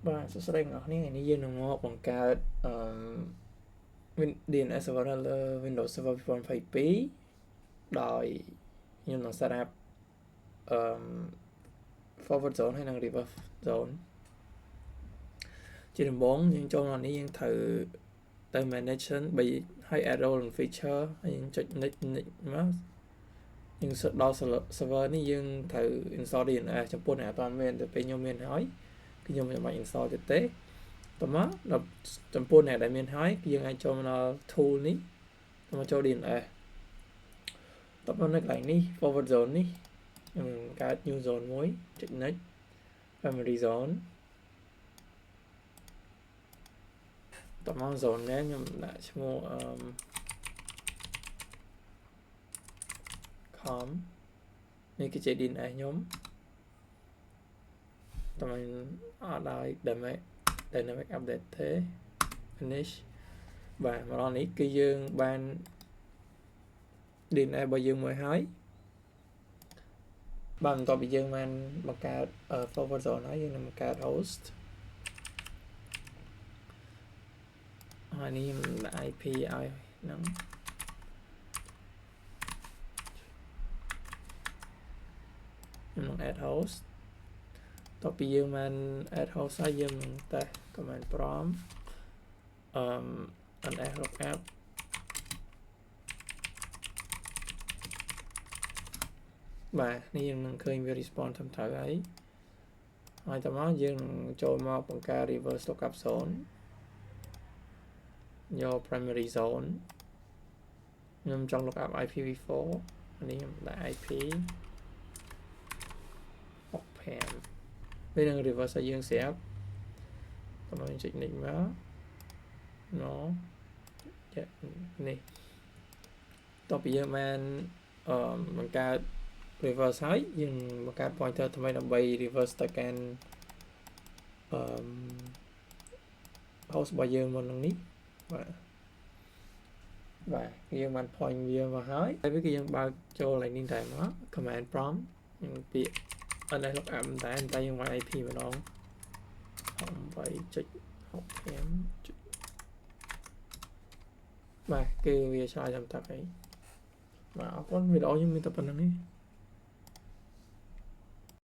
បាទសួស្តីអ្នកនរនេះយើងនឹងមកបង្កើត DNS server លើ Windows Server 2022ដោយខ្ញុំនឹង set up forward zone ហើយនិង reverse zone ជាដំបូងយើងចូលមកនេះយើងត្រូវទៅ manage ហើយ add role and feature ហើយយើងចុច next មកយើងដល់ server នេះយើងត្រូវ install DNS ចំពោះអ្នកអត់ទាន់មានតែពេលខ្ញុំមានហើយគឺខ្ញុំមិនបាច់ install ទៀតទេតោះមកដល់ចំពោះអ្នកដែលមានហើយគឺយើងអាចចូលមកដល់ tool នេះមកចូល DNS តោះមកនៅកន្លែងនេះ forward zone នេះខ្ញុំកើត new zone មួយចុច next primary zone តោះមក zone នេះខ្ញុំដាក់ឈ្មោះcom នេះគឺជា DNS ខ្ញុំតើមិនអត់ឲ្យ dynamic update ទេ finish បាទមកដល់នេះគឺយើងបាន DNS របស់យើងមួយហើយបាទបន្ទាប់ពីយើងបានបង្កើត forward zone ហើយយើងនឹងបង្កើត host ហើយនេះខ្ញុំដាក់ IP ឲ្យហ្នឹងខ្ញុំនឹង add host តទៅពីយើងបាន add host ហើយយើងនឹងតេស្ត command prompt ns lookup បាទនេះយើងនឹងឃើញវា response ត្រឹមត្រូវហើយតមកយើងនឹងចូលមកបង្កើត reverse lookup zone យក primary zone ខ្ញុំចង់ lookup IPv4 នេះខ្ញុំដាក់ IP 65វានឹង reverse ឲ្យយើងស្រាប់តមកយើងចុច next មក no នេះតទៅពីយើងបានបង្កើត reverse ហើយយើងបង្កើត pointer ថ្មីដើម្បី reverse ទៅកាន់host របស់យើងមុននឹងនេះបាទយើងបាន point វាមកហើយវាគឺយើងបើកចូល lightning តែមក command prompt យើងពាក្យ ns lookup តែយើងមក IP ម្ដង 8.65 បាទគឺវាឆ្លើយតាមតាក់ហើយបាទអរគុណវីដេអូខ្ញុំមានតែប៉ុណ្្នឹងទេ